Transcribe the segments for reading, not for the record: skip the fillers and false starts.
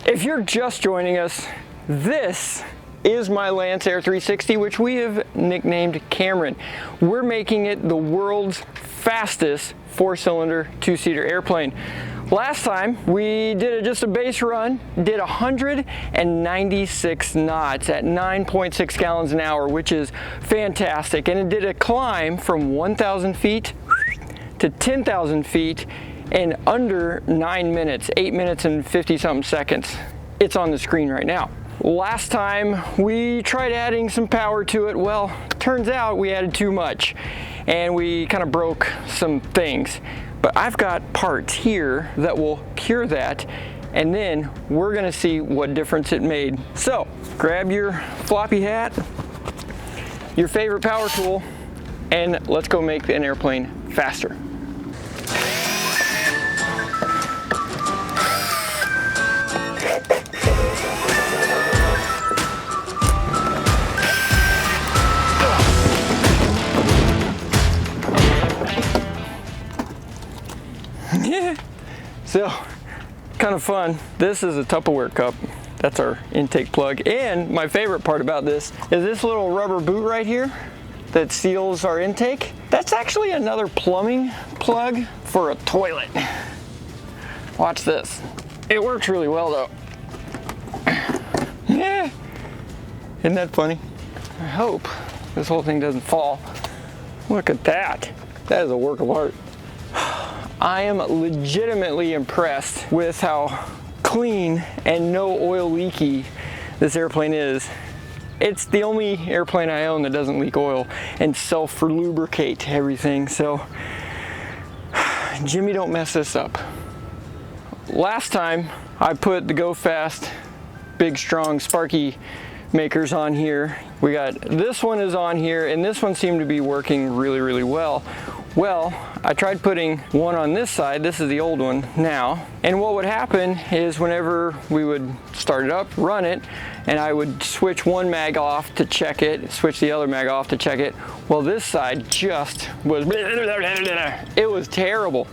If you're just joining us, this is my Lance Air 360, which we have nicknamed Cameron. We're making it the world's fastest 4-cylinder 2-seater airplane. Last time we did just a base run, did 196 knots at 9.6 gallons an hour, which is fantastic. And it did a climb from 1,000 feet to 10,000 feet in under 9 minutes, 8 minutes and 50 something seconds. It's on the screen right now. Last time we tried adding some power to it. Well, turns out we added too much and we kind of broke some things. But I've got parts here that will cure that, and then we're gonna see what difference it made. So grab your floppy hat, your favorite power tool, and let's go make an airplane faster. So, kind of fun. This is a Tupperware cup. That's our intake plug. And my favorite part about this is this little rubber boot right here that seals our intake. That's actually another plumbing plug for a toilet. Watch this. It works really well though. Yeah. Isn't that funny? I hope this whole thing doesn't fall. Look at that. That is a work of art. I am legitimately impressed with how clean and no oil leaky this airplane is. It's the only airplane I own that doesn't leak oil and self-lubricate everything. So, Jimmy, don't mess this up. Last time I put the Go Fast big strong Sparky makers on here. We got this one is on here and this one seemed to be working really well. Well, I tried putting one on this side, this is the old one now, and what would happen is whenever we would start it up, run it, and I would switch one mag off to check it, switch the other mag off to check it, well this side just was, it was terrible.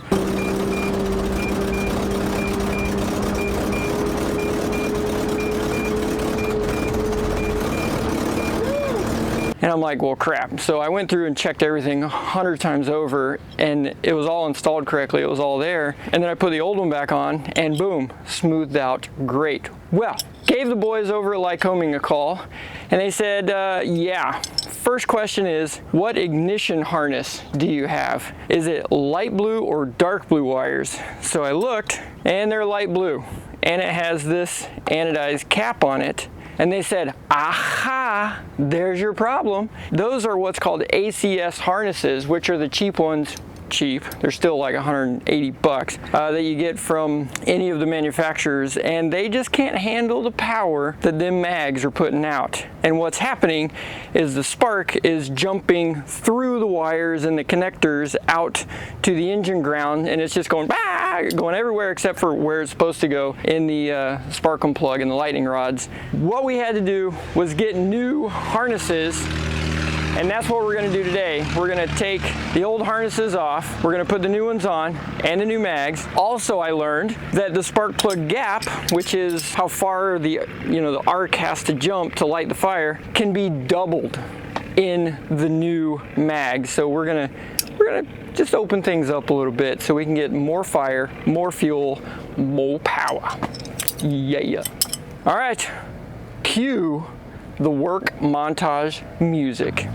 And I'm like, well, crap. So I went through and checked everything 100 times over and it was all installed correctly. It was all there. And then I put the old one back on and boom, smoothed out great. Well, gave the boys over at Lycoming a call and they said, yeah, first question is, what ignition harness do you have? Is it light blue or dark blue wires? So I looked and they're light blue and it has this anodized cap on it. And they said, aha, there's your problem. Those are what's called ACS harnesses, which are the cheap ones. Cheap, they're still like 180 bucks that you get from any of the manufacturers, and they just can't handle the power that them mags are putting out. And what's happening is the spark is jumping through the wires and the connectors out to the engine ground, and it's just going going everywhere except for where it's supposed to go in the spark and plug and the lightning rods. What we had to do was get new harnesses. And that's what we're gonna do today. We're gonna take the old harnesses off, we're gonna put the new ones on, and the new mags. Also, I learned that the spark plug gap, which is how far the arc has to jump to light the fire, can be doubled in the new mag. So we're gonna just open things up a little bit so we can get more fire, more fuel, more power. Yeah. All right, cue the work montage music.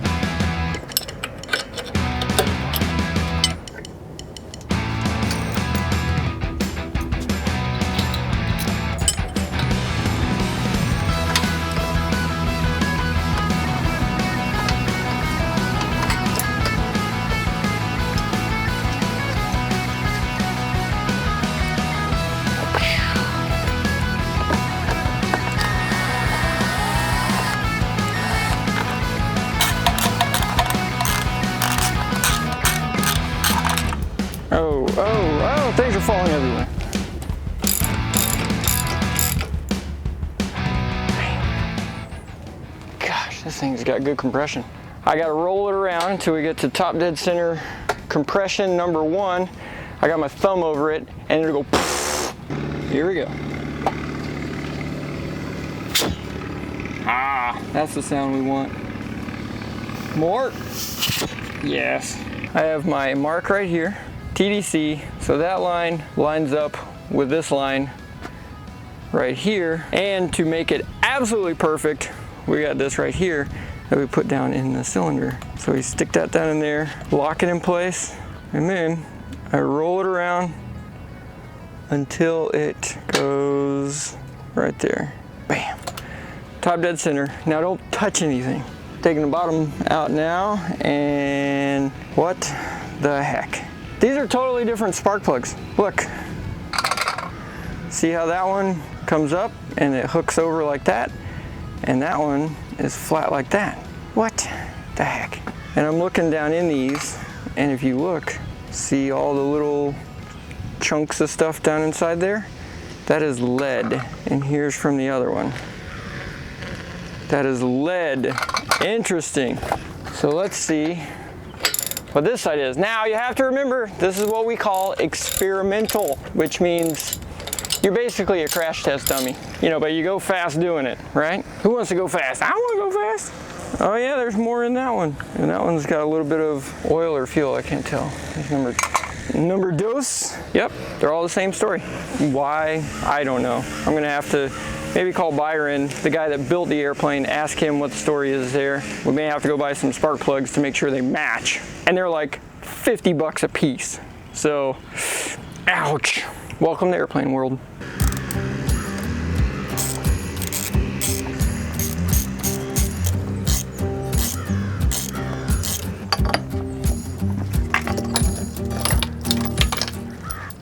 Oh, things are falling everywhere. Gosh, this thing's got good compression. I gotta roll it around until we get to top dead center compression number 1. I got my thumb over it and it'll go poof. Here we go. That's the sound we want. More. Yes. I have my mark right here, TDC. So that line lines up with this line right here. And to make it absolutely perfect, we got this right here that we put down in the cylinder. So we stick that down in there, lock it in place, and then I roll it around until it goes right there. Bam. Top dead center. Now don't touch anything. Taking the bottom out now, and what the heck? These are totally different spark plugs. Look. See how that one comes up and it hooks over like that? And that one is flat like that. What the heck? And I'm looking down in these, and if you look, see all the little chunks of stuff down inside there? That is lead, and here's from the other one. That is lead. Interesting. So let's see what this side is. Now you have to remember, this is what we call experimental, which means you're basically a crash test dummy. You know, but you go fast doing it, right? Who wants to go fast? I want to go fast. Oh yeah, there's more in that one. And that one's got a little bit of oil or fuel, I can't tell. There's number dos. Yep, they're all the same story. Why? I don't know. I'm gonna have to maybe call Byron, the guy that built the airplane, ask him what the story is there. We may have to go buy some spark plugs to make sure they match. And they're like 50 bucks a piece. So, ouch. Welcome to airplane world.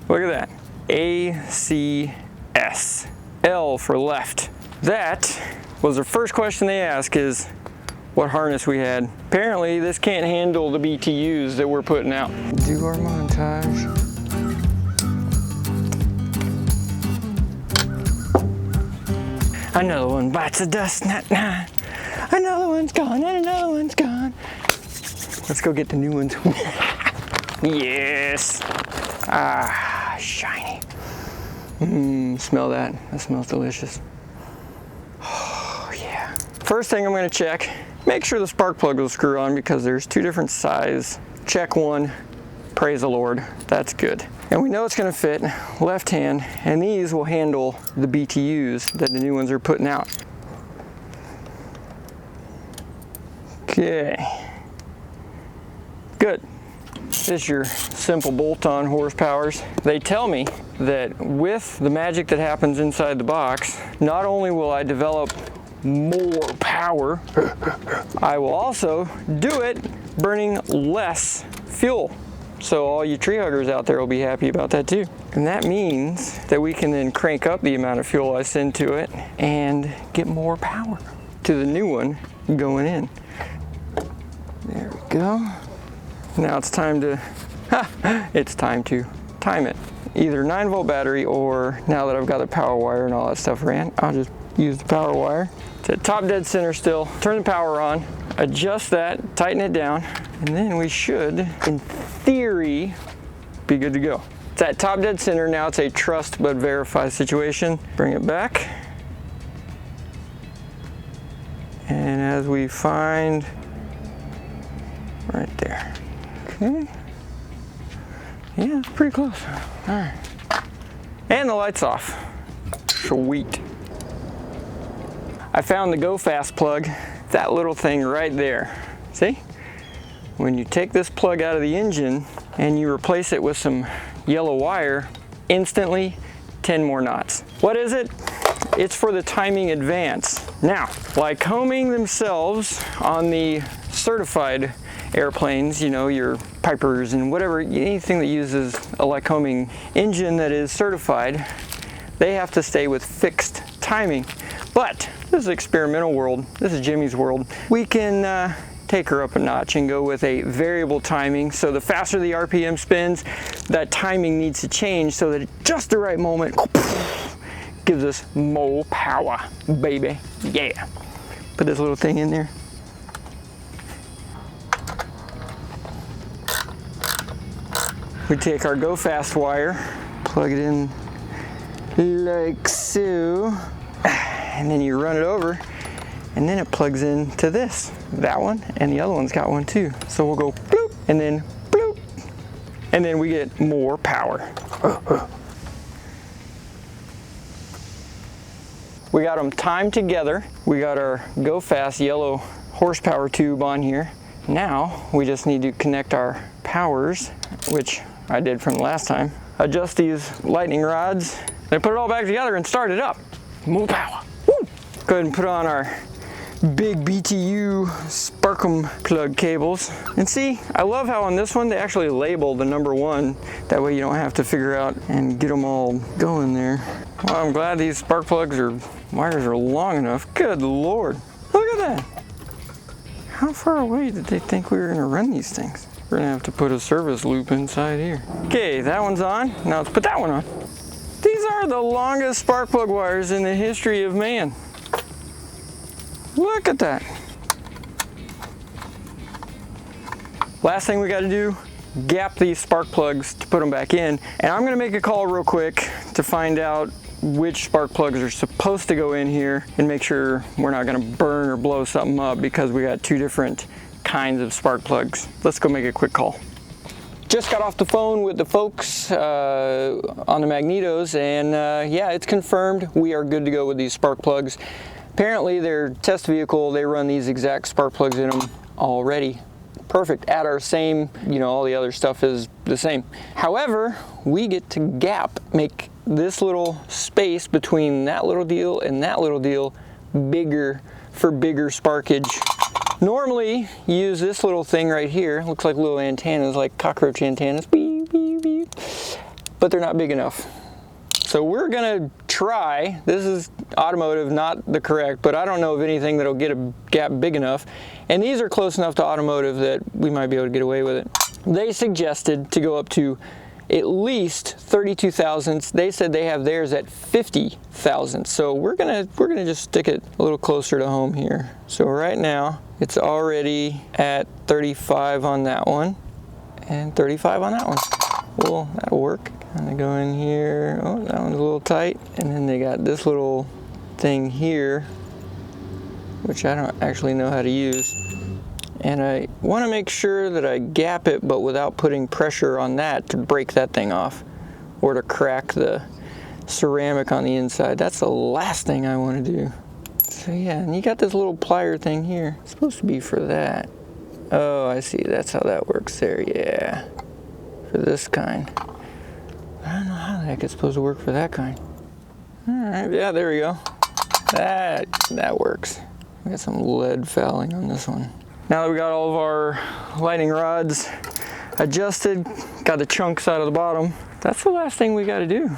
Look at that. ACS. L for left. That was the first question they asked, is what harness we had. Apparently this can't handle the BTUs that we're putting out. Do our montage. Another one bites the dust, nah. Another one's gone, and another one's gone. Let's go get the new ones. Yes. Ah, shiny. Smell that. That smells delicious. Oh, yeah. First thing I'm going to check, make sure the spark plug will screw on, because there's two different sizes. Check one. Praise the Lord. That's good. And we know it's going to fit left hand, and these will handle the BTUs that the new ones are putting out. Okay. Good. This is your simple bolt-on horsepowers. They tell me that with the magic that happens inside the box, not only will I develop more power, I will also do it burning less fuel. So all you tree huggers out there will be happy about that too. And that means that we can then crank up the amount of fuel I send to it and get more power to the new one going in. There we go. Now it's time to time it. Either 9-volt battery, or now that I've got the power wire and all that stuff ran, I'll just use the power wire. It's at top dead center still. Turn the power on, adjust that, tighten it down, and then we should, in theory, be good to go. It's at top dead center. Now it's a trust but verify situation. Bring it back. And as we find right there. Okay. Yeah, it's pretty close. All right. And the light's off. Sweet. I found the Go Fast plug. That little thing right there. See? When you take this plug out of the engine and you replace it with some yellow wire, instantly 10 more knots. What is it? It's for the timing advance. Now, Lycoming themselves on the certified airplanes, you know, your Pipers and whatever, anything that uses a Lycoming engine that is certified, they have to stay with fixed timing. But this is experimental world. This is Jimmy's world. We can take her up a notch and go with a variable timing. So the faster the RPM spins, that timing needs to change so that at just the right moment gives us more power, baby. Yeah. Put this little thing in there. We take our Go Fast wire, plug it in like so, and then you run it over, and then it plugs into this. That one, and the other one's got one too. So we'll go bloop, and then bloop, and then we get more power. We got them timed together. We got our Go Fast yellow horsepower tube on here. Now we just need to connect our powers, which I did from last time. Adjust these lightning rods, and put it all back together and start it up. More power. Woo! Go ahead and put on our big BTU Sparkum plug cables. And see, I love how on this one they actually label the number 1. That way you don't have to figure out and get them all going there. Well, I'm glad these spark plugs or wires are long enough. Good Lord. Look at that. How far away did they think we were going to run these things? We're going to have to put a service loop inside here. Okay, that one's on. Now let's put that one on. These are the longest spark plug wires in the history of man. Look at that. Last thing we got to do, gap these spark plugs to put them back in. And I'm going to make a call real quick to find out which spark plugs are supposed to go in here and make sure we're not going to burn or blow something up because we got 2 different kinds of spark plugs. Let's go make a quick call. Just got off the phone with the folks on the magnetos, and yeah, it's confirmed we are good to go with these spark plugs. Apparently their test vehicle, they run these exact spark plugs in them already. Perfect, at our same, you know, all the other stuff is the same. However, we get to gap, make this little space between that little deal and that little deal bigger for bigger sparkage. Normally, you use this little thing right here. Looks like little antennas, like cockroach antennas. Beep, beep, beep. But they're not big enough. So we're gonna try, this is automotive, not the correct, but I don't know of anything that'll get a gap big enough. And these are close enough to automotive that we might be able to get away with it. They suggested to go up to at least 32 thousandths. They said they have theirs at 50 thousandths. So we're gonna just stick it a little closer to home here. So right now it's already at 35 on that one and 35 on that one. Well, that'll work. And I go in here. Oh, that one's a little tight. And then they got this little thing here, which I don't actually know how to use. And I want to make sure that I gap it, but without putting pressure on that to break that thing off or to crack the ceramic on the inside. That's the last thing I want to do. So yeah, and you got this little plier thing here. It's supposed to be for that. Oh, I see. That's how that works there. Yeah. For this kind. I don't know how the heck it's supposed to work for that kind. All right. Yeah, there we go. That works. We got some lead fouling on this one. Now that we got all of our lightning rods adjusted, got the chunks out of the bottom, that's the last thing we got to do.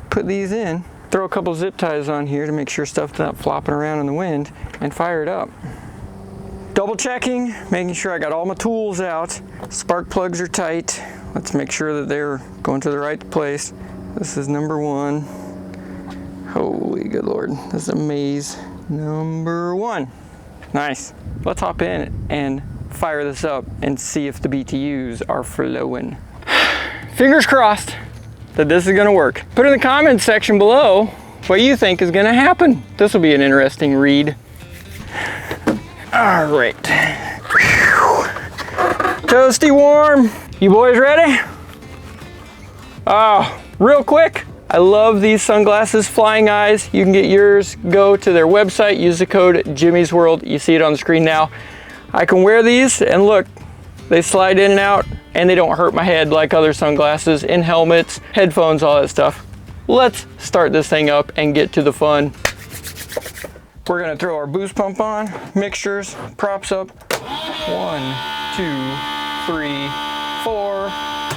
Put these in, throw a couple zip ties on here to make sure stuff's not flopping around in the wind, and fire it up. Double checking, making sure I got all my tools out. Spark plugs are tight. Let's make sure that they're going to the right place. This is number 1. Holy good Lord, this is a maze. Number 1. Nice. Let's hop in and fire this up and see if the BTUs are flowing. Fingers crossed that this is gonna work. Put in the comments section below what you think is gonna happen. This will be an interesting read. All right. Toasty warm. You boys ready? Oh, real quick. I love these sunglasses, Flying Eyes. You can get yours. Go to their website, use the code JimmysWorld. You see it on the screen now. I can wear these and look, they slide in and out and they don't hurt my head like other sunglasses, in helmets, headphones, all that stuff. Let's start this thing up and get to the fun. We're gonna throw our boost pump on, mixtures, props up. 1, 2, 3, 4.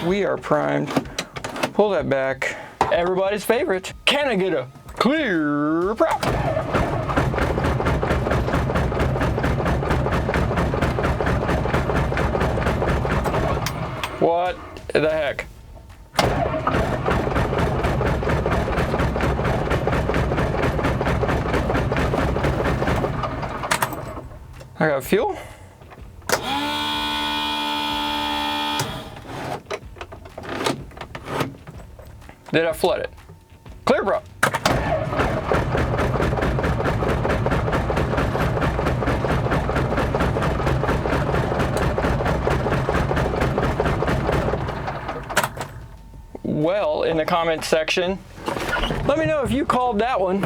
We are primed. Pull that back. Everybody's favorite. Can I get a clear prop? What the heck? I got fuel. Did I flood it? Clear, bro. the comment section. Let me know if you called that one.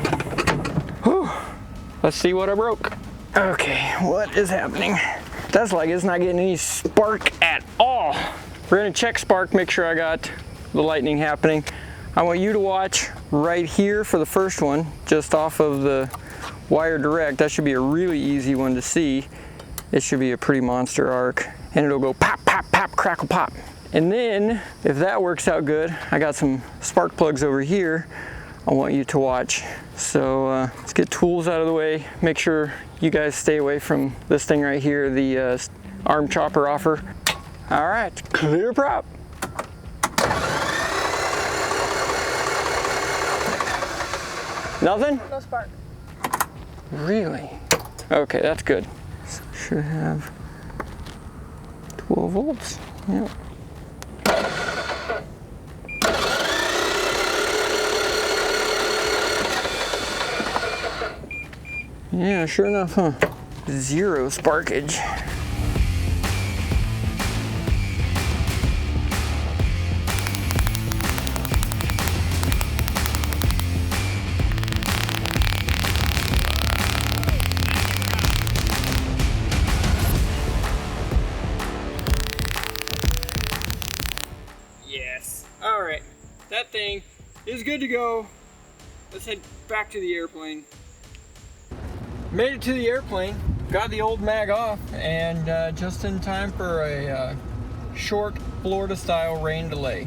Whew. Let's see what I broke. Okay, what is happening? That's like it's not getting any spark at all. We're gonna check spark, make sure I got the lightning happening. I want you to watch right here for the first one, just off of the wire direct. That should be a really easy one to see. It should be a pretty monster arc, and it'll go pop, pop, pop, crackle, pop. And then, if that works out good, I got some spark plugs over here I want you to watch. So let's get tools out of the way. Make sure you guys stay away from this thing right here, the arm chopper offer. All right, clear prop. Nothing? No spark. Really? Okay, that's good. So should have 12 volts. Yep. Yeah, sure enough, huh? Zero sparkage. Yes. All right. That thing is good to go. Let's head back to the airplane. Made it to the airplane, got the old mag off, and just in time for a short Florida-style rain delay.